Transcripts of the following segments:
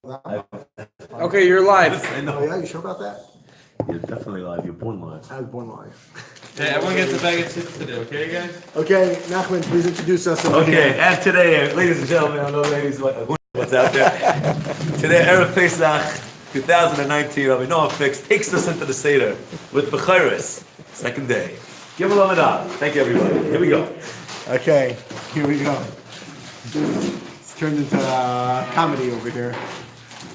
Okay, you're live. I know. Oh yeah, you sure about that? You're definitely live. You're born live. I was born live. Okay, everyone gets a bag of chips today, okay, guys? Okay, Nachman, please introduce us. Okay, and today, ladies and gentlemen, I know ladies, what's out there? Today, Erev Pesach 2019, Noam takes us into the Seder with Bechoros, second day. Give a love. Thank you, everybody. Here we go. Okay, here we go. It's turned into comedy over here.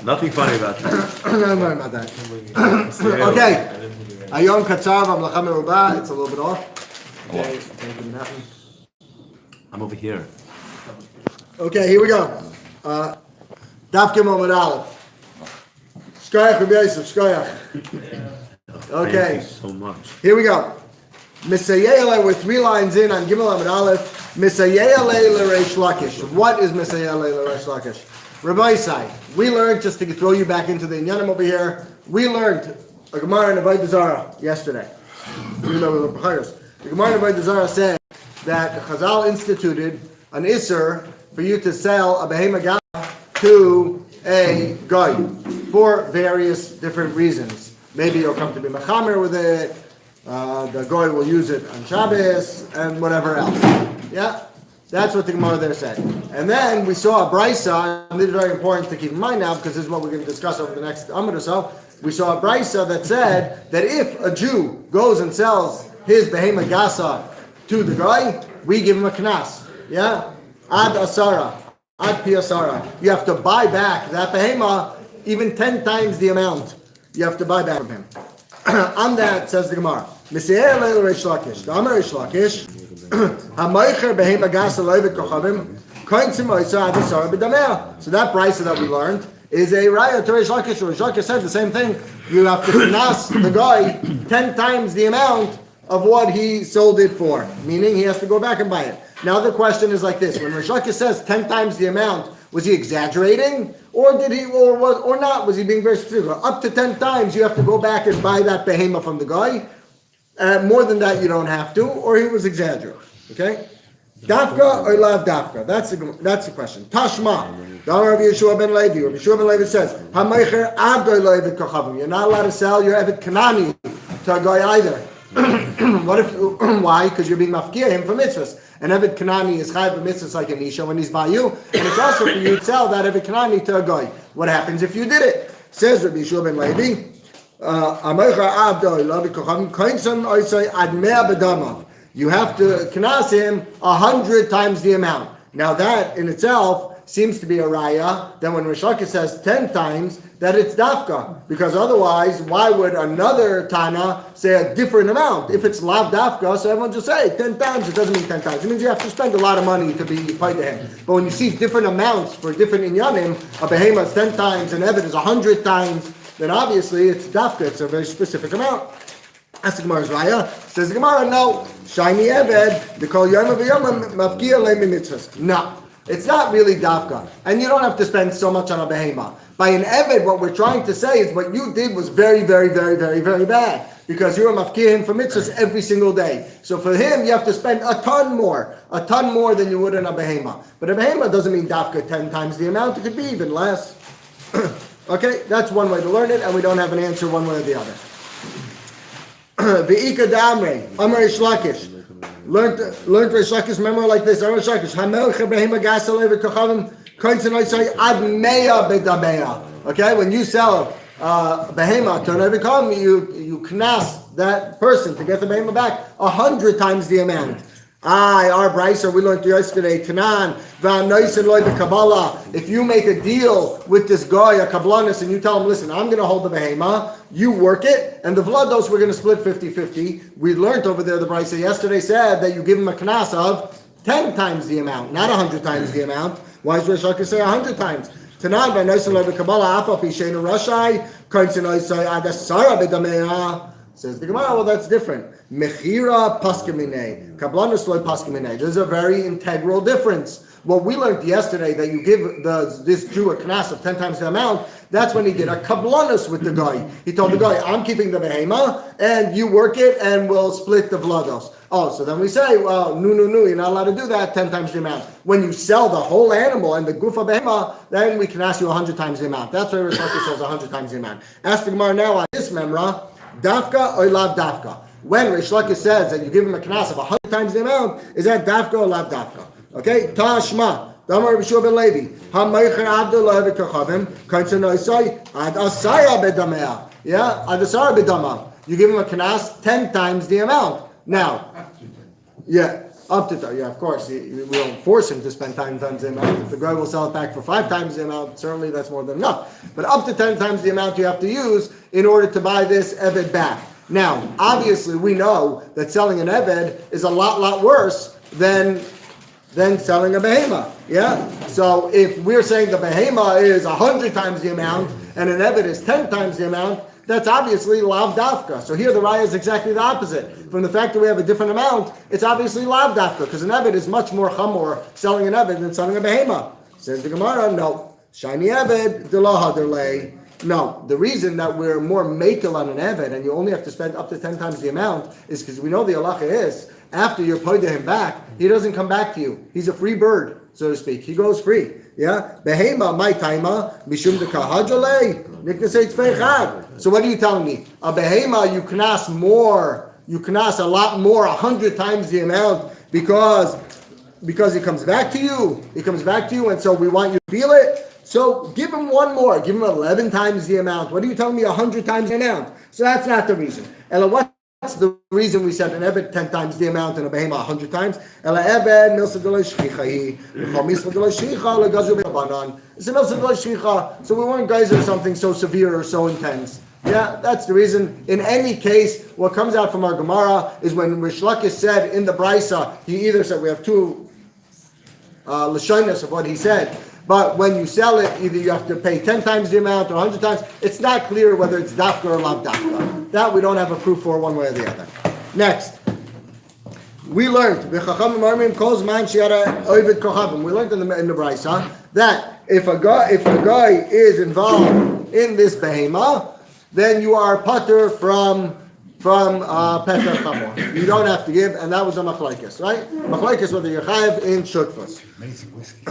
Nothing funny about that. Don't worry about that. Okay. Ayom Katsav Amlacha Merubah. It's a little bit off. Okay. I'm over here. Okay, here we go. Daf Yomi Amud Aleph. Shkoyach Rabbi Yosef. Shkoyach. Okay. Thank you so much. Here we go. Misayele, we're 3 lines in on Gimel Amud Aleph. Misayele l'Reish Lakish. What is Misayele l'Reish Lakish? Rabbi Isai, we learned, just to throw you back into the Inyanim over here, we learned a Gemara in Avodah Zarah yesterday. You know the Bechoros. The Gemara in Avodah Zarah said that Chazal instituted an Isser for you to sell a Behema Gala to a guy for various different reasons. Maybe you'll come to be Mechamer with it, the guy will use it on Shabbos, and whatever else. Yeah? That's what the Gemara there said. And then we saw a Brisa, and this is very important to keep in mind now, because this is what we're going to discuss over the next Amud or so. We saw a Brisa that said that if a Jew goes and sells his Behema Gasa to the guy, we give him a Knas. Yeah? Ad Asara. Ad Pi Asara. You have to buy back that Behema even 10 times the amount you have to buy back from him. On that, says the Gemara, Misayeh Leil Reish Lakish. The Amar Reish Lakish, HaMoicher Behema Gasa Loivet Kochavim, Kointzim Oisa Ad Asara B'Damea. So that Brisa that we learned is a raya to Reish Lakish. Reish Lakish said the same thing. You have to knas the guy 10 times the amount of what he sold it for, meaning he has to go back and buy it. Now the question is like this: when Reish Lakish says 10 times the amount, was he exaggerating, or did he, or not? Was he being very specific? Up to 10 times, you have to go back and buy that behema from the guy. More than that, you don't have to, or he was exaggerating. Okay, dafka or lav dafka? That's the question. Tashma. Rabbi Yeshua ben Levi. Rabbi Yeshua ben Levi says, "Hamaycher avdoi lo'evet kochavim." You're not allowed to sell your evet kanani to a guy either. What if? Why? Because you're being mafkia him for mitzvahs. And evet kanani is chayv for mitzvahs like an isha when he's by you, and it's also for you to sell that evet kanani to a guy. What happens if you did it? Says Rabbi Yeshua ben Levi, "Hamaycher avdoi lo'evet kochavim koinson oisay ad mea bedamav." You have to knas him 100 times the amount. Now that in itself seems to be a raya. Then when Reish Lakish says 10 times, that it's dafka. Because otherwise, why would another Tana say a different amount? If it's lav dafka, so everyone just say 10 times. It doesn't mean 10 times. It means you have to spend a lot of money to be paid to him. But when you see different amounts for different inyanim, a behema is 10 times, and evet is 100 times, then obviously it's dafka. It's a very specific amount. That's the Gemara's raya. Says the Gemara, no. Shiny eved, the kol yom v'yom mafkia le'mi mitzvahs. No. It's not really dafka. And you don't have to spend so much on a behema. By an eved, what we're trying to say is what you did was very, very, very, very, very bad. Because you were mafkia him for mitzvahs every single day. So for him, you have to spend a ton more than you would in a behema. But a behema doesn't mean dafka 10 times the amount. It could be even less. Okay, that's one way to learn it, and we don't have an answer one way or the other. V'ika damrei, Amar Reish Lakish. Learned Reish Lakish memory like this. Amar Reish Lakish, Hamelcha behema gasa levet kochavim kointzin oisay ad mea bedamea. Okay, when you sell behema to an levet kochavim, you knas that person to get the behema back 100 times the amount. Our Brisa, we learned yesterday, Tanan, v'anoisen loy b'kabbalah. If you make a deal with this guy, a kabbalanist, and you tell him, listen, I'm going to hold the behema, you work it, and the vlados, we're going to split 50-50. We learned over there, the Brisa yesterday said that you give him a knas of 10 times the amount, not 100 times the amount. Why is Reish Lakish say 100 times? Tanan, v'anoisen loy b'kabbalah, afa pisheinu rashai, kointzin oisai ad asara b'damea. Says the Gemara, well, that's different. Mechira paskemine, kablanus loy paskemine. There's a very integral difference. What we learned yesterday, that you give this Jew a knas of 10 times the amount, that's when he did a kablanus with the guy. He told the guy, I'm keeping the behema, and you work it, and we'll split the vlados. Oh, so then we say, well, no, you're not allowed to do that 10 times the amount. When you sell the whole animal and the gufa behema, then we can ask you 100 times the amount. That's why Rish Lakish says 100 times the amount. Ask the Gemara now on this memra, dafka or lav dafka. When Rish Lakish says that you give him a knas of 100 times the amount, is that dafka or lav dafka? Okay, Tashma. Damar B'Shua ben Levi. HaMeicher Abdullah v'Kachavim. Kaitzer Noisai. Ad Asaya bedamea. Yeah, Ad Asaya bedama. You give him a knas 10 times the amount. Now, yeah, up to that. Yeah, of course. We don't force him to spend 10 times the amount. If the guy will sell it back for 5 times the amount, certainly that's more than enough. But up to 10 times the amount you have to use in order to buy this Eved back. Now, obviously, we know that selling an Eved is a lot worse than selling a behema, yeah? So if we're saying the behema is 100 times the amount and an Eved is 10 times the amount, that's obviously lav dafka. So here the raya is exactly the opposite. From the fact that we have a different amount, it's obviously lav dafka, because an Eved is much more chamor selling an Eved than selling a behema. Says the Gemara, no. Shiny Eved, delaha delay. No, the reason that we're more makel on an Eved and you only have to spend up to 10 times the amount is because we know the halacha is, after you're paid him back, he doesn't come back to you. He's a free bird, so to speak. He goes free. Yeah? Behema, my taima, mishum de kahajale, niknaseit feichad. So what are you telling me? A behema, you knas more, you knas a lot more, 100 times the amount, because he comes back to you. He comes back to you, and so we want you to feel it. So give him one more. Give him 11 times the amount. What are you telling me 100 times the amount? So that's not the reason. Ella, what's the reason we said an Eved 10 times the amount and a behema 100 times? Ella Eved milsa de l'shchicha. It's a milsa de l'shchicha. So we weren't guys or something so severe or so intense. Yeah, that's the reason. In any case, what comes out from our Gemara is when Rish Lakish said in the Brisa, he either said, we have two lashonos of what he said, but when you sell it, either you have to pay 10 times the amount or 100 times. It's not clear whether it's dafka or lav dafka. That we don't have a proof for one way or the other. Next, we learned we learned in the Brisa that if a guy is involved in this behema, then you are pater from Peter Chamor. You don't have to give, and that was a machlokes, right? Machlokes whether you're chayav in shutfus. Amazing whiskey.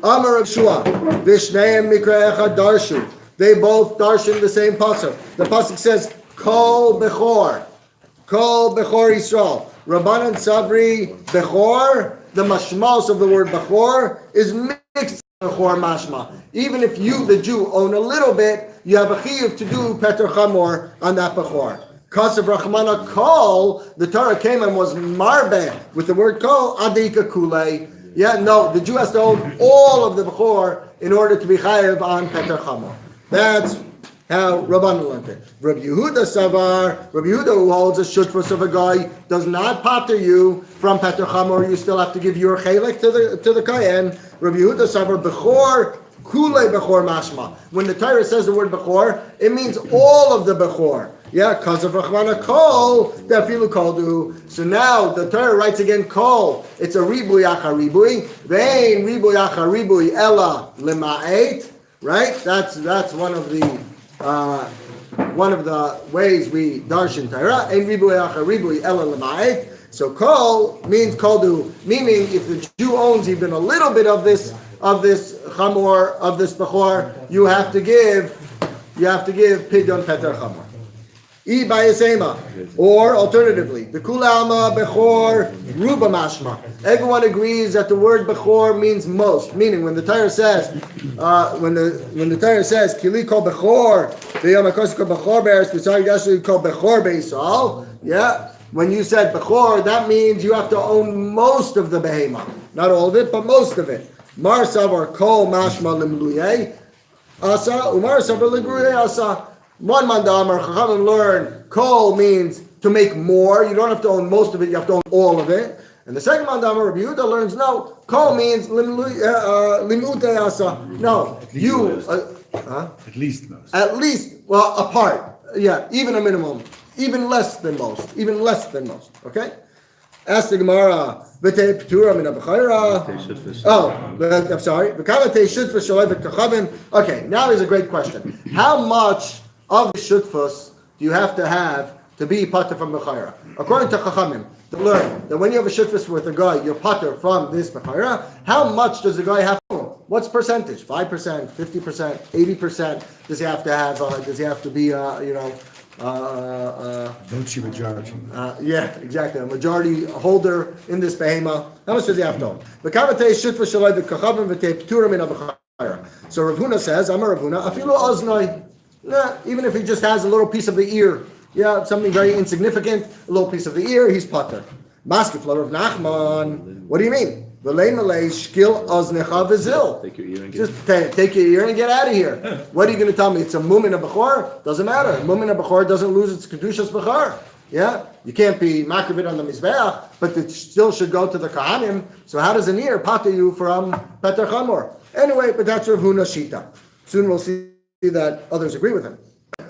Amar Rav Shua, Vishneim Mikra Echad Darshu. They both darshan the same pasuk. The pasuk says, Kol Bechor Yisrael. Rabbanan Savri Bechor. The mashmos of the word Bechor is mixed with Bechor mashma. Even if you, the Jew, own a little bit, you have a chiyuv to do Peter Chamor on that Bechor. Kasav Rachmana Kol. The Torah came and was marbe with the word Kol Adika Kulei. Yeah, no, the Jew has to own all of the Bechor in order to be chayav on Peter Chamor. That's how Rabban learned it. Rabbi Yehuda Savar, Rabbi Yehuda, who holds a shutfus of a guy, does not pater you from Peter Chamor. You still have to give your chelek to the Kayen. Rabbi Yehuda Savar, Bechor, Kule Bechor Mashma. When the Torah says the word Bechor, it means all of the Bechor. Yeah, because of Rachmana Kol, Dafilu Koldu. So now the Torah writes again Kol. It's a ribui acha ribui. Vein ribui acha ribui ella lema'et. Right? That's one of the ways we darshan Torah. Ein ribui acha ribui ella lema'et. So Kol means Koldu, meaning if the Jew owns even a little bit of this chamor, of this bechor, you have to give pidyon peter chamor. Or alternatively, the Kula Alma Bechor Ruba Mashma. Everyone agrees that the word Bechor means most. Meaning, when the Torah says, Kili Kol Bechor, V'Yamakosi Kol Bechor Be'eretz B'Yisrael Yashli Kol Bechor Be'Yisrael. Yeah, when you said Bechor, that means you have to own most of the behema, not all of it, but most of it. Mar Savar Kol Mashma Limluyei Asa Umar Savar Ligruyei Asa. One mandamar Chachamim learn Kol means to make more. You don't have to own most of it. You have to own all of it. And the second mandamar Rabbi Yehuda learns no. Kol means limute asa. No, you. At least most. At least, well, a part. Yeah, even a minimum. Even less than most. Okay. Ask the Gemara. V'tei p'tura min ha'b'chayra. Oh, I'm sorry. V'kamatei shutfus shaloi v'kachavim. Okay, now is a great question. How much of the shutfus do you have to be pater from b'chayra? According to Chachamim, to learn that when you have a shutfus with a guy, you're pater from this b'chayra. How much does the guy have to own? What's percentage? 5%, 50%, 80%? Does he have to have? Does he have to be? Vote majority. Yeah, exactly. A majority holder in this behema. How much does he have to own? So Rav Huna says, I'm a Rav Huna, afilu oznoi. Even if he just has a little piece of the ear, something very insignificant, a little piece of the ear, he's pater. Maskefla Rav Nachman. What do you mean? Take your ear Just take your ear and get out of here. What are you going to tell me? It's a mumin of Bechor? Doesn't matter. Mumin of Bechor doesn't lose its Kedushas Bechor. Yeah? You can't be makravit on the Mizbeach, but it still should go to the Kahanim. So how does an ear pater you from Peter Chamor? Anyway, but that's Rav Huna Shita. Soon we'll see that others agree with him.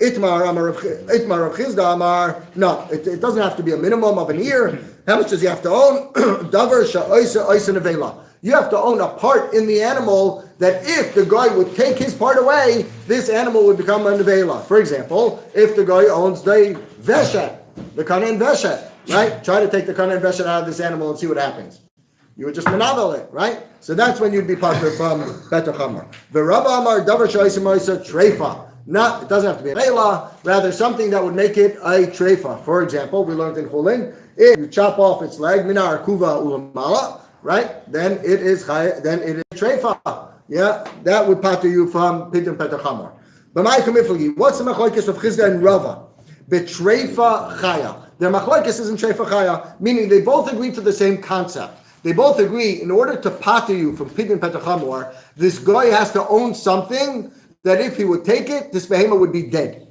Itmar Rav Chizda Amar. No, it doesn't have to be a minimum of an ear. How much does he have to own? Davar sha'oisa oisa nevela. You have to own a part in the animal that if the guy would take his part away, this animal would become a nevela. For example, if the guy owns the veshet, the kanen veshet, right? Try to take the kanen veshet out of this animal and see what happens. You would just menavel it, right? So that's when you'd be pater from Beter Chamor. The Rav Amar davar sha'oisa oisa treifa. It doesn't have to be a vela, rather something that would make it a treifa. For example, we learned in Chulin, if you chop off its leg, minar kuva ulamala, right? Then it is treifa. Yeah, that would pater you from Pidyon Peter Chamor. But my comiflagi, what's the machlokes of Chizda and Rava? Betreifa chaya. Their machlokes isn't treifa chaya, meaning they both agree to the same concept. They both agree, in order to pater you from Pidyon Peter Chamor, this guy has to own something that if he would take it, this behemoth would be dead.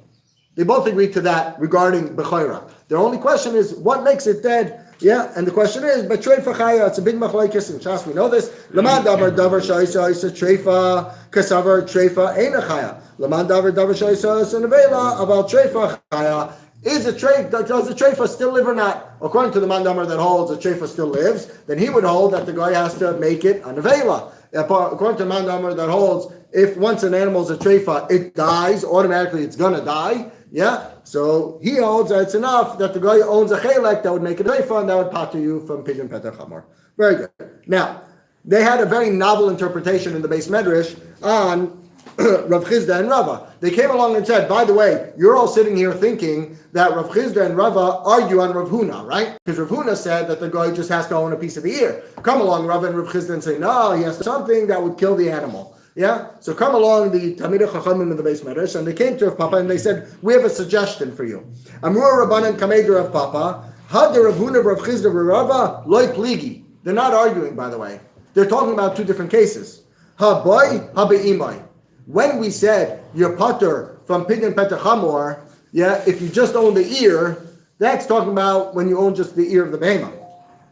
They both agree to that regarding Bechoros. Their only question is, what makes it dead? Yeah, and the question is, but treifa chaya, it's a big machlokes in Shas, we know this. Laman davar shayisa isa treifa, kasavar treifa eina chaya. Laman davar shayisa isa nevela, aval treifa chaya. Does the treifa still live or not? According to the mandamar that holds the treifa still lives, then he would hold that the guy has to make it a nevela. According to the mandamar that holds, if once an animal is a treifa, it dies, automatically it's going to die. Yeah? So he holds that it's enough that the guy owns a chelek that would make it a treifa and that would pater you from Pidyon Peter Chamor. Very good. Now, they had a very novel interpretation in the Beis Medrash on Rav Chizda and Rava. They came along and said, by the way, you're all sitting here thinking that Rav Chizda and Rava argue on Rav Huna, right? Because Rav Huna said that the guy just has to own a piece of the ear. Come along, Rava and Rav Chizda, and say, no, he has something that would kill the animal. Yeah? So come along the Talmidei Chachamim in the Beis Medrash, and they came to Rav Papa and they said, we have a suggestion for you. Amrur Rabbanan Kamei Rav Papa, Had Rav Huna Rav Chizda Rava, Loi Pligi. They're not arguing, by the way. They're talking about two different cases. Ha boy, ha be'imai. When we said you're pater from Pidyon Peter Chamor, yeah, if you just own the ear, that's talking about when you own just the ear of the behemoth,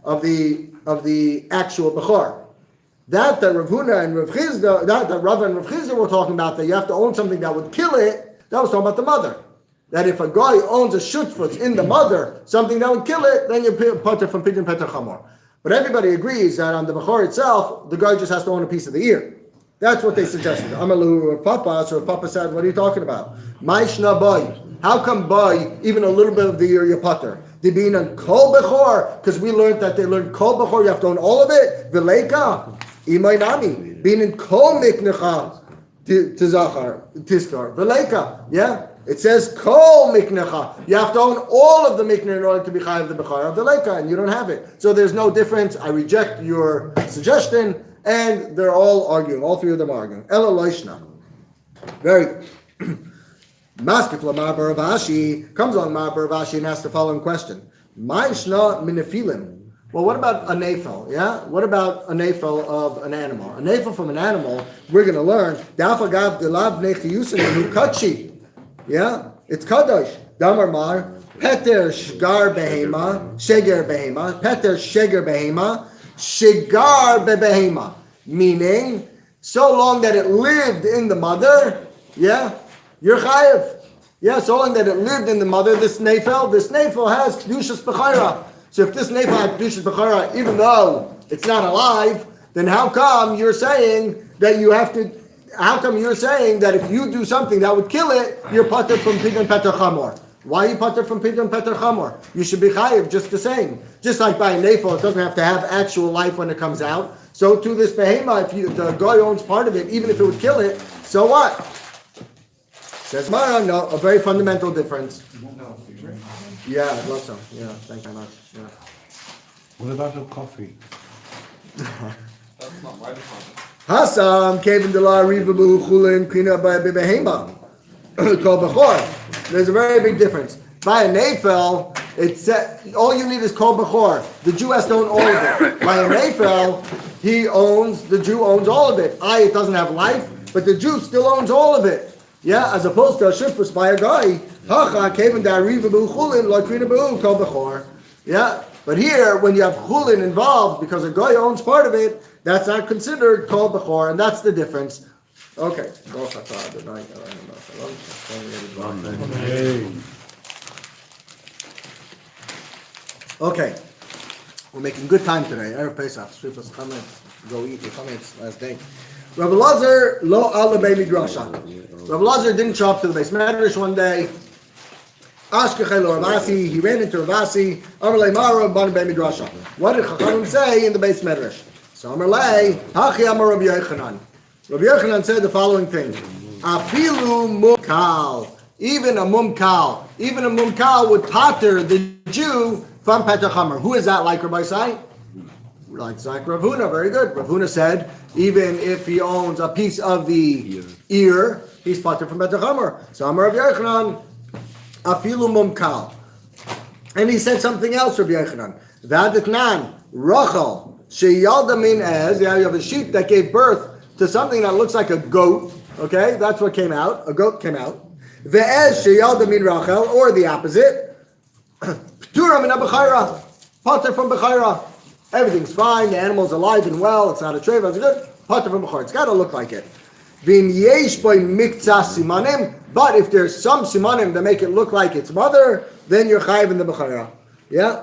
of the actual Bechor. That Rav Huna and Rav Chizda, that Rav and Rav Chizda were talking about, that you have to own something that would kill it, that was talking about the mother. That if a guy owns a shutfus in the mother, something that would kill it, then you're pater from Pidyon Peter Chamor. But everybody agrees that on the Bechor itself, the guy just has to own a piece of the ear. That's what they suggested. Amalu or Papa, so Papa said, what are you talking about? Maishna boy. How come boy, even a little bit of the ear, you're pater? They being on kol Bechor, because we learned that they learned kol Bechor, you have to own all of it. Vileka. Imay nami, being in kol miknecha to zachar tiskar veleka. Yeah, it says kol miknecha. You have to own all of the mikne in order to be chayav the bechar of veleka, and you don't have it. So there's no difference. I reject your suggestion, and they're all arguing. All three of them are arguing. Ela loishna. Very good. Maskef lamar baravashi comes on Mar Baravashi and asks the following question: Ma'ishna minefilim. Well, what about a nafel? Yeah? What about a nafel of an animal? A nafel from an animal, we're going to learn. Dafagav delav nechiyusin kachi. Yeah? It's kadosh. Damar mar. Peter shgar behema. Sheger behema. Peter sheger behema. Shigar bebehema. Meaning, so long that it lived in the mother, yeah, you're chayiv. Yeah, so long that it lived in the mother, this nafel has kedushas b'chayra. So if this nefel had kedusha b'chara, even though it's not alive, then how come you're saying that you have to? How come you're saying that if you do something that would kill it, you're pater from pidyon peter chamor? Why are you pater from pidyon peter chamor? You should be chayiv just the same. Just like by a nefel, it doesn't have to have actual life when it comes out. So to this behema, if the guy owns part of it, even if it would kill it, so what? Says Mara, no, a very fundamental difference. Yeah, I'd love some. Yeah, thank you very much. Yeah. What about the coffee? That's not my department. Hasam kevin de la riva bu chulin kina by behema called bechor. There's a very big difference. By a nefel, it's all you need is kol bechor. The Jew has to own all of it. By a nefel, the Jew owns all of it. It doesn't have life, but the Jew still owns all of it. Yeah, as opposed to a shifus by a guy. Hacha kevin de riva bu chulin la kina bu kol bechor. Yeah, but here when you have chulin involved because a guy owns part of it, that's not considered kol bechor, and that's the difference. Okay. Okay. We're making good time today. Erev Pesach. Shvifas Chametz. Go eat your Chametz last day. Rabbi Lazar lo ala bei midrasha. Rabbi Lazar didn't show up to the base medrash one day. Ashkechei lo Ravasi. He ran into Ravasi. Amar le Mara ban bei midrasha. What did Chachamim say in the base medrash? So Amar le Hachi Amar Rabbi Yochanan. Rabbi Yochanan said the following thing: Afilu mumkal. Even a mumkal would pater the Jew from Petach Hamar. Who is that like, Rabbi Sai? Like Rav Huna, very good. Rav Huna said, even if he owns a piece of the ear, he's pater from Petach Hamar. So Amar Rabbi Yochanan, Afilu mumkal. And he said something else, Rabbi Yochanan. V'adetnan, Rachel, sheyalda min ez, you have a sheep that gave birth to something that looks like a goat, okay? That's what came out. A goat came out. Ve'ez sheyalda min Rachel, or the opposite. P'tura min ha-b'chayra. Pater from b'chayra. Everything's fine. The animal's alive and well. It's not a treva. It's good. Pater from b'chayra. It's got to look like it. V'im yesh by mikza simanim. But if there's some simanim that make it look like its mother, then you're chayiv in the b'chayra. Yeah?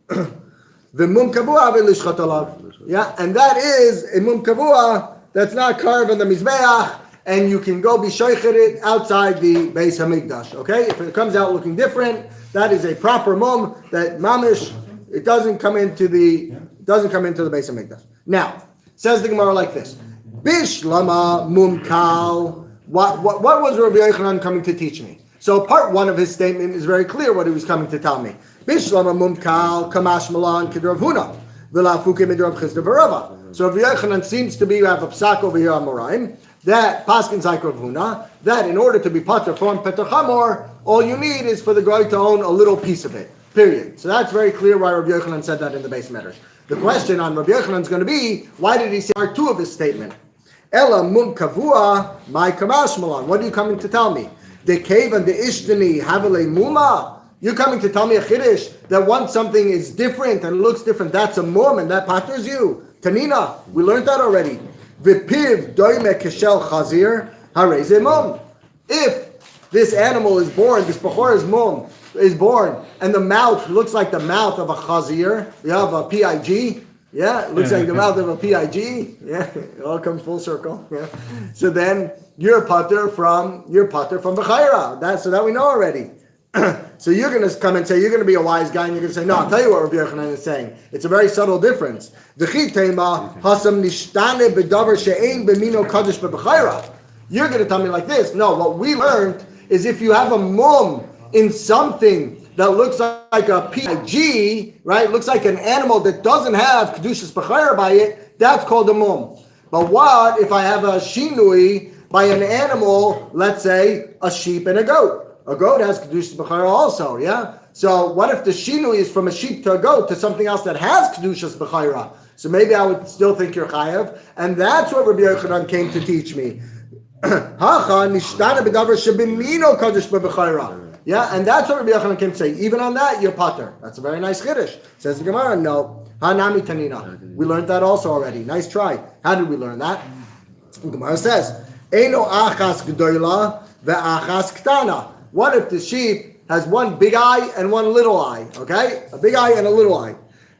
V'mum kavua v'lishchat alav. Yeah? And that is a mum kavua that's not carved on the Mizbeach, and you can go be shoichet it outside the Beis Hamikdash. Okay? If it comes out looking different, that is a proper mum that mamish, it doesn't come into the Beis Hamikdash. Now, says the Gemara like this: Bishlama mumkal. What was Rabbi Yochanan coming to teach me? So part one of his statement is very clear what he was coming to tell me. Bishlama mumkal kamash malan k'drav huna v'lafuke midrav chizda v'rava. So Rabbi Yochanan seems to be have a psak over here on Moraim that Paskin like Rav Huna, that in order to be pater from Petach Hamor, all you need is for the guy to own a little piece of it. Period. So that's very clear why Rabbi Yochanan said that in the base matters. The question on Rabbi Yochanan is going to be, why did he say part two of his statement? Ela mum kavua my kamash malan. What are you coming to tell me? The cave and the ishtani havale muma. You're coming to tell me a chiddush that once something is different and looks different, that's a mum and that paters you. Tanina, we learned that already. V'piv doime keshel chazir hareze mum. If this animal is born, this bechor is born, and the mouth looks like the mouth of a chazir, you have a PIG, yeah, it looks like the mouth of a PIG, yeah, it all comes full circle, yeah. So then you're pater from bechayra, so that we know already. So you're going to come and say, you're going to be a wise guy, and you're going to say, no, I'll tell you what Rabbi Yochanan is saying. It's a very subtle difference. You're going to tell me like this. No, what we learned is if you have a mum in something that looks like a PIG, right? Looks like an animal that doesn't have Kedushas B'chayra by it, that's called a mum. But what if I have a shinui by an animal, let's say a sheep and a goat? A goat has Kedushas B'chayra also, yeah? So what if the shinui is from a sheep to a goat to something else that has Kedushas B'chayra? So maybe I would still think you're chayav. And that's what Rabbi Yochanan came to teach me. Yeah, and that's what Rabbi Yochanan came to say. Even on that, you're pater. That's a very nice chiddush. Says the Gemara, no. Hanami tanina. We learned that also already. Nice try. How did we learn that? The Gemara says, Eino achas g'doyla ve'achas ktana. What if the sheep has one big eye and one little eye. Okay, a big eye and a little eye.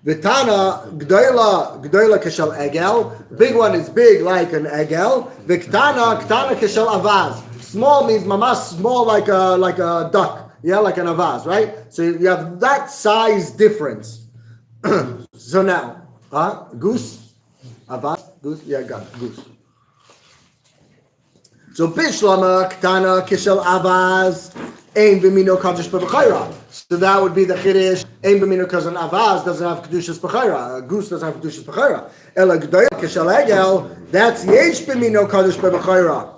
Vitana gdoila keshel egel. Big one is big like an egel. Viktana keshel avaz. Small means mamas small like a duck. Yeah, like an avaz, right? So you have that size difference. So now, goose, avaz, goose. Yeah, got it, goose. So bishlama ktana kishel avaz ein b'mino kadosh b'bechayra. So that would be the chiddush. Ein b'mino because an avaz doesn't have kedushas b'chayra. A goose doesn't have kedushas b'chayra. Ela g'doya kishel egel. That's yesh b'mino kadosh b'bechayra,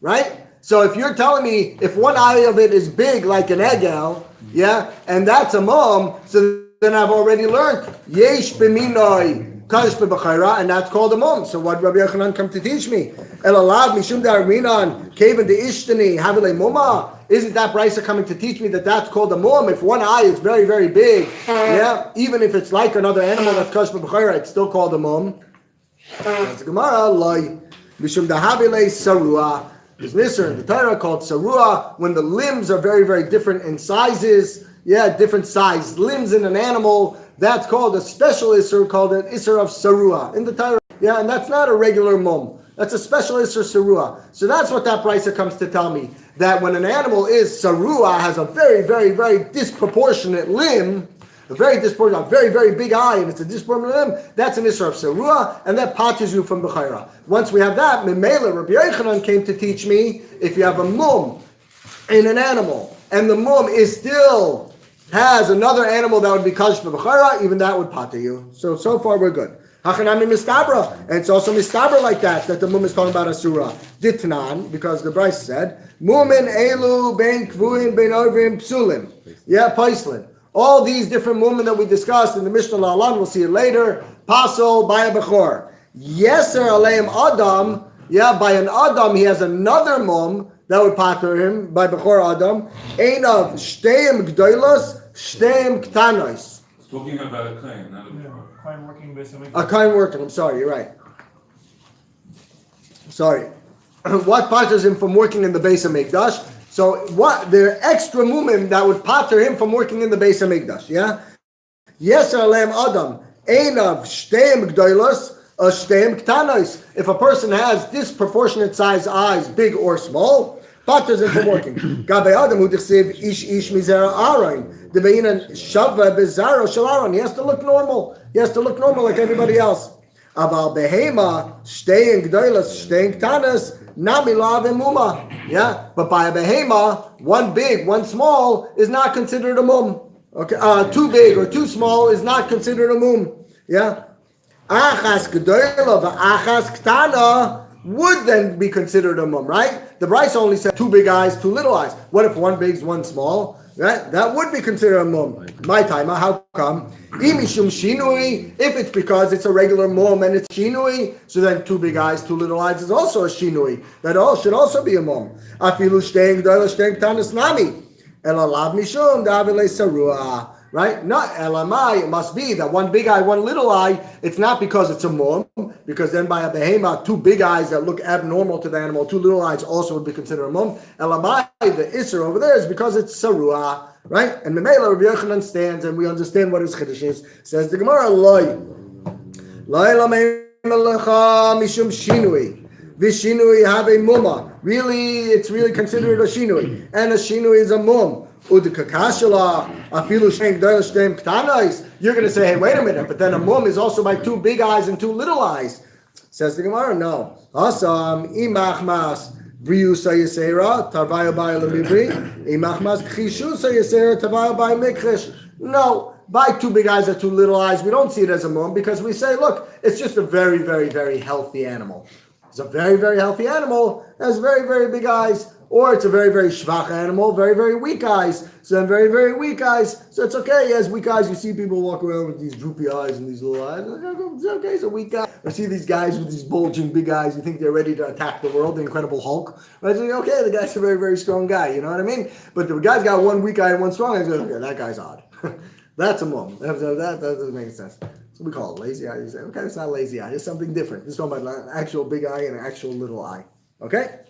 right? So if you're telling me if one eye of it is big like an egel, yeah, and that's a mum, so then I've already learned yesh b'minoi kadosh b'bechayra, and that's called a mum. So what Rabbi Yochanan come to teach me? Elalav mishum da'arinan kaven de'ishtani havile muma. Isn't that brisa coming to teach me that that's called a mum? If one eye is very, very big, yeah, even if it's like another animal that's kadosh b'bechayra, it's still called a mum. That's the Gemara. Loi mishum da'havile sarua. There's an isser in the Torah called sarua when the limbs are very, very different in sizes. Yeah, different size limbs in an animal. That's called a special isser called an isser of sarua in the Torah. Yeah, and that's not a regular mum. That's a special isser sarua. So that's what that brisa comes to tell me. That when an animal is sarua, has a very, very, very disproportionate limb, a very, very big eye, and it's a disproportionate limb, that's an isser of sarua, and that patches you from b'chayra. Once we have that, Memela, Rabbi Yochanan came to teach me, if you have a mum in an animal, and the mum is still has another animal that would be kadosh b'chayra, even that would pater you. So far we're good. Hachanami mistabra, and it's also mistabra like that the mum is talking about asura. Ditnan, because the Bryce said, mumin elu ben kvuin ben ovim psulim. Yeah, paislin. All these different mumen that we discussed in the Mishnah La'alan, we'll see it later. Pasol by a bechor. Yeser aleim adam. Yeah, by an adam he has another mum that would pater him by bechor adam. Ein of shteim gdoilos, shteim ktanos. Talking about a claim, not a Crime working based on A kind working. I'm sorry, you're right. Sorry. What paters him from working in the base of Mikdash? So what? There are extra mumim that would pater him from working in the base of Mikdash. Yeah. Yes, alem adam. Ein of shteim gdoilos, a shteim ktanos. If a person has disproportionate size eyes, big or small, paters him from working. Gabe adam hu dichsiv ish mizera aron. The be'inan shava bezaro shel aron. He has to look normal. He has to look normal like everybody else. Aval behema shtein gdoilos, shtein ktanos. Namila v'muma, yeah. But by a behema, one big, one small is not considered a mum. Okay, too big or too small is not considered a mum. Yeah. Achas gedola v'achas ktana would then be considered a mum, right? The Bryce only said two big eyes, two little eyes. What if one big, one small? Right? That would be considered a mum. My time, how come? Imishum shinui, if it's because it's a regular mum and it's shinui, so then two big eyes, two little eyes is also a shinui. That all should also be a mum. Afilu shtein gdoila shtein tanis nami. Elalav mishum davile sarua. Right? Not elamai, it must be that one big eye, one little eye, it's not because it's a mum, because then by a behema, two big eyes that look abnormal to the animal, two little eyes also would be considered a mum. Elamai, the isser over there is because it's sarua, right? And Memela Rabbi Yochanan stands, and we understand what his chiddush is. Says the Gemara, loy lamei melecha mishum shinui. Vishinui have a mumma. Really, it's really considered a shinui, and a shinui is a mum. You're going to say, hey, wait a minute, but then a mum is also by two big eyes and two little eyes. Says the Gemara, no. Asam imachmas briusa yisera tarvayo by lemibri imachmas chishusa yisera tarvayo by mikrish. No, by two big eyes or two little eyes, we don't see it as a mum because we say, look, it's just a very, very, very healthy animal. It's a very, very healthy animal, has very, very big eyes. Or it's a very, very shvach animal, very, very weak eyes. So then very, very weak eyes. So it's okay. He has weak eyes. You see people walk around with these droopy eyes and these little eyes. It's okay, he's a weak guy. You see these guys with these bulging big eyes. You think they're ready to attack the world, the Incredible Hulk. Right? So, okay, the guy's a very, very strong guy. You know what I mean? But the guy's got one weak eye and one strong eye. Okay, that guy's odd. That's a mum. That doesn't make sense. So we call it lazy eye. You say, okay, it's not lazy eye. It's something different. It's talking about an actual big eye and an actual little eye. Okay?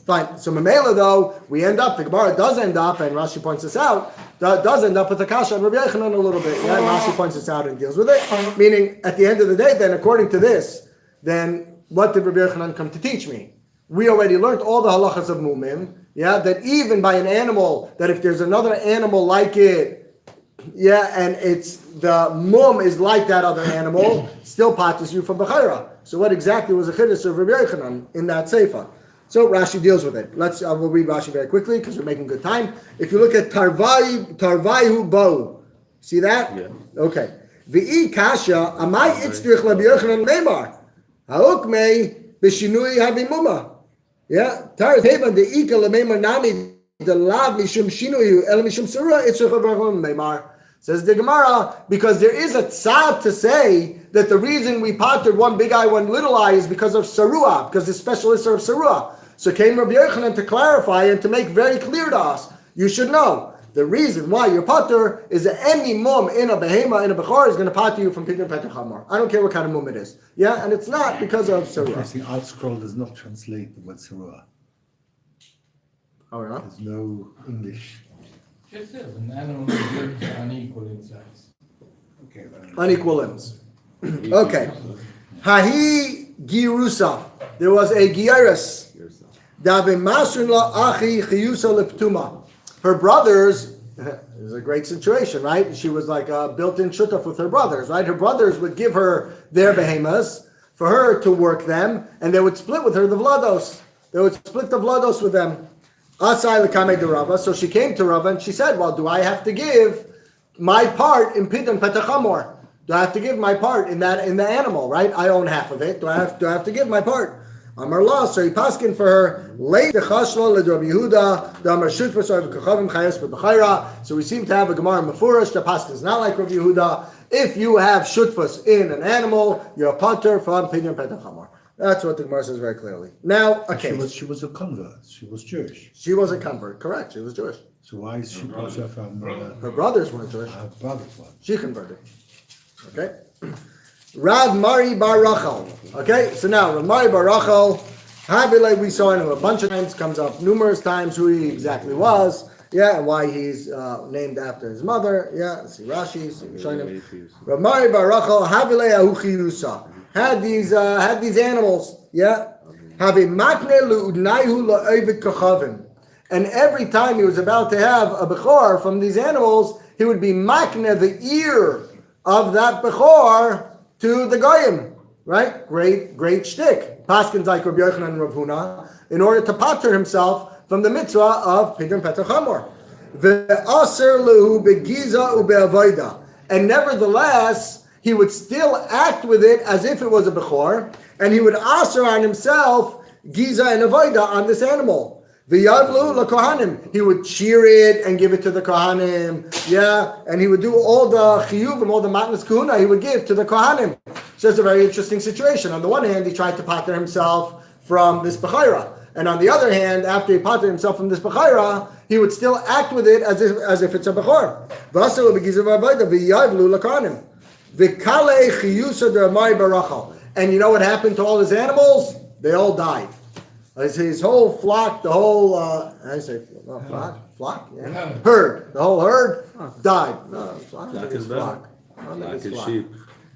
Fine. So Mamela, though, we end up, the Gemara does end up, and Rashi points this out, does end up with the kasha on Rabbi Yochanan a little bit. Yeah, and Rashi points this out and deals with it. Meaning, at the end of the day, then, according to this, then what did Rabbi Yochanan come to teach me? We already learned all the halachas of mumim, yeah, that even by an animal, that if there's another animal like it, yeah, and it's the mum is like that other animal, still patches you from Bechoros. So what exactly was the chiddush of Rabbi Yochanan in that seifa? So Rashi deals with it. We'll read Rashi very quickly because we're making good time. If you look at Tarvaihu Bo, see that? Yeah. Okay. V'i kasha amai itzrich Rabbi Yochanan meimar haukmei b'shinui havimuma. Yeah. Tar tevan de'ika lemeimar nami delav mishum shinui el mishum surah itzrich Rabbi Yochanan meimar. Says the Gemara, because there is a tzad to say that the reason we parted one big eye, one little eye is because of Sarua, because the specialists are of Sarua. So came Rabbi Yochanan to clarify and to make very clear to us, you should know, the reason why you're pater is that any mum in a behema, in a bechor, is going to pater you from pidyon petach hamor. I don't care what kind of mum it is. Yeah, and it's not because of Sarua. The art scroll does not translate the word Sarua. Oh, yeah? There's no English. It says an animal is unequal in size. Okay, Unequal limbs. Okay. Hahi girusa. There was a giyaris. Her brothers, it was a great situation, right? She was like a built-in shutaf with her brothers, right? Her brothers would give her their behemoths for her to work them, and they would split with her the vlados. They would split the vlados with them. Asai lekame de Rava. So she came to Rava and she said, well, do I have to give my part in pidyon petach hamor? Do I have to give my part in the animal, right? I own half of it. Do I have to give my part? Amar la, so he paskin for her. Late the chashla le Rabbi Yehuda, the Amar shut for kachavim chayes b'bechayra. So we seem to have a Gemara mefurish. The paskin is not like Rabbi Yehuda. If you have shutfus in an animal, you're a pater from pidyon petach hamor. That's what the Gemara says very clearly. Now, okay. She was a convert. She was Jewish. She was a convert, correct. She was Jewish. So why is she also from... Her brothers weren't Jewish. Her brothers were. She converted. Okay. Rav Mari Bar Rachel. Okay, so now Rav Mari Bar Rachel, Havile, we saw him a bunch of times, comes up numerous times who he exactly was. Yeah, and why he's named after his mother. Yeah, see Rashi, see Rishonim. Rav Mari Bar Rachel, Havile Ahuchi Yusa. Had these animals, yeah. Have a makne lu'udnaihu la'ovid kachavim. And every time he was about to have a bechor from these animals, he would be makne, the ear of that bechor, to the goyim. Right? Great shtick. Paskins like Rabbi Yochanan and Rav Huna, in order to pater himself from the mitzvah of pidyon petach hamor. Ve'aser lehu begiza ube'avoida. And nevertheless, he would still act with it as if it was a bechor, and he would aser on himself giza and avoida on this animal. V'yavlu lakohanim. He would shear it and give it to the kohanim. Yeah, and he would do all the chiyuvim, all the matnas kahuna he would give to the kohanim. So it's a very interesting situation. On the one hand, he tried to pater himself from this bechira, and on the other hand, after he patered himself from this bechira, he would still act with it as if it's a bechor. V'aser begiza v'avoida v'yavlu lakohanim. And you know what happened to all his animals? They all died. His whole flock, the whole flock, yeah, herd, the whole herd died. No, flock is flock. Flock is sheep.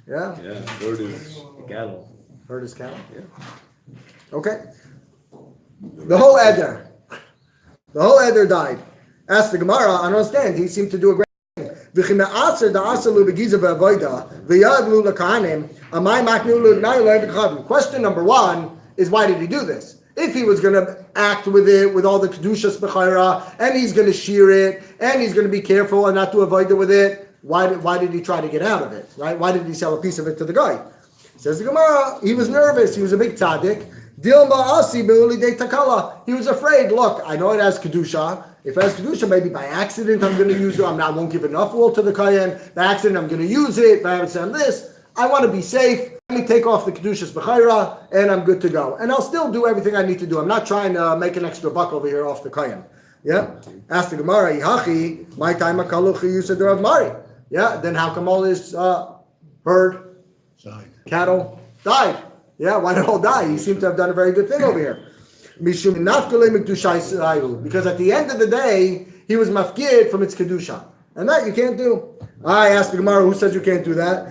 Yeah. Herd is cattle. Herd is cattle. Yeah. Okay. The whole eder died. Ask the Gemara. I understand. He seemed to do a great. Question number one is, why did he do this? If he was going to act with it, with all the kedushas b'chayra, and he's going to shear it, and he's going to be careful and not to avoid it with it, why did he try to get out of it? Right? Why did he sell a piece of it to the guy? Says the Gemara, he was nervous. He was a big tzaddik. He was afraid. Look, I know it has kedusha. If it has kedusha, maybe by accident I'm going to use it. I won't give enough wool to the kohen. By accident I'm going to use it. By accident this. I want to be safe. Let me take off the kedushas b'chayra, and I'm good to go. And I'll still do everything I need to do. I'm not trying to make an extra buck over here off the kohen. Yeah. Ask the Gemara, Yihachi, my time akaluchi yusad Rav Mari. Yeah. Then how come all his herd, cattle died? Yeah, why did it all die? He seemed to have done a very good thing over here. Mishum nafkele mikdusha Yisraelu. Because at the end of the day, he was mafkid from its kedusha, and that you can't do. I asked the Gemara, who says you can't do that?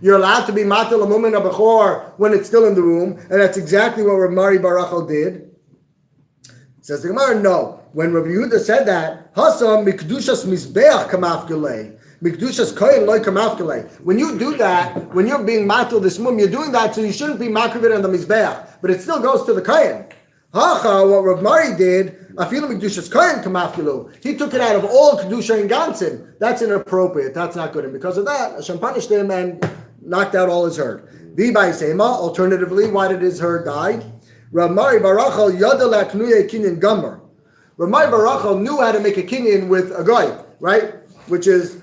You're allowed to be matel a mumin a bechor when it's still in the room, and that's exactly what Rav Mari Barachel did. Says the Gemara, no. When Rav Yehuda said that, Hasam mikdushas mizbeach kamafgelei, mikdushas kohen loy kamafgelei. When you do that, when you're being matel this mum, you're doing that, so you shouldn't be makrivid on the mizbeach, but it still goes to the kohen. Hacha, what Rav Mari did, afilu mikdushas kohen kamafgelu. He took it out of all kedusha and gansin. That's inappropriate. That's not good. And because of that, Hashem punished him and knocked out all his herd. V'bai sema. Alternatively, why did his herd die? Rav Mari Barachal yada laknuye kinyan gomer. Rav Mari Barachal knew how to make a kinyan with a guy, right? Which is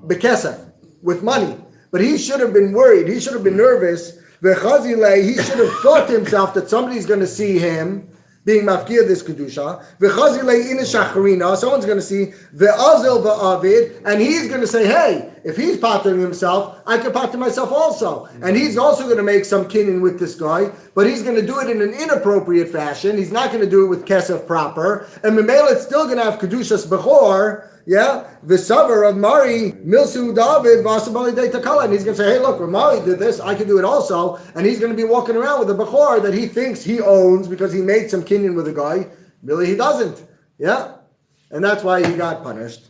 bekesef, with money. But he should have been worried. He should have been nervous. V'chazile, he should have thought to himself that somebody's going to see him being mafkir this kedusha. V'chazile ina shacharina, someone's going to see ve'azel va'avid, and he's going to say, hey, if he's pottering himself, I could potter myself also. And he's also going to make some kinyan with this guy, but he's going to do it in an inappropriate fashion. He's not going to do it with kesef proper. And Memela, it's still going to have kedushas bechor. Yeah, Visavar of Mari, Milsu David, Vasabali de Takala, and he's going to say, hey, look, Ramali did this, I can do it also, and he's going to be walking around with a Bechor that he thinks he owns because he made some kinyan with a guy. Really, he doesn't. Yeah, and that's why he got punished.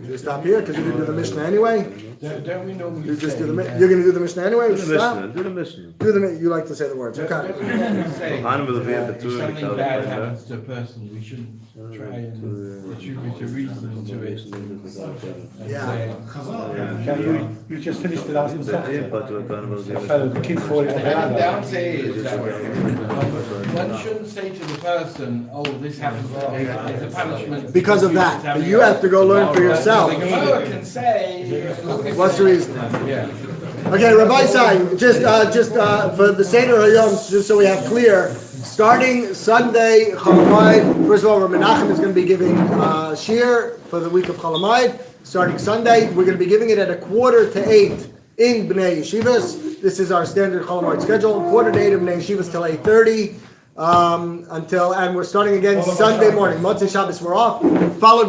You just stop here because you didn't do the Mishnah anyway. Don't we normally You just say, do the. You're going to do the Mishnah anyway. Do the Mishnah. Do the Mishnah. Do the. You like to say the words. Okay. don't we normally say Hanuman will be that able to if do it, something because bad of- happens to a person, we shouldn't try and attribute a reason to it. Yeah. Okay, you just finished the last sentence. The kid falling on the And the ladder. answer is that one shouldn't say to the person, oh, this happens to me, it's a punishment. Because of that. But you have to go learn for yourself. The Gemara can say, look, this What's the reason? Yeah. Okay, Rabbi Sai, just for the Seder Hayom, just so we have clear, starting Sunday, Chalamayid, first of all, Rabbi Menachem is going to be giving shir for the week of Chalamayid. Starting Sunday, we're going to be giving it at 7:45 in Bnei Yeshivas. This is our standard Chalamayid schedule, 7:45 in Bnei Yeshivas till 8:30, and we're starting again Sunday morning. Motzei Shabbos we're off, followed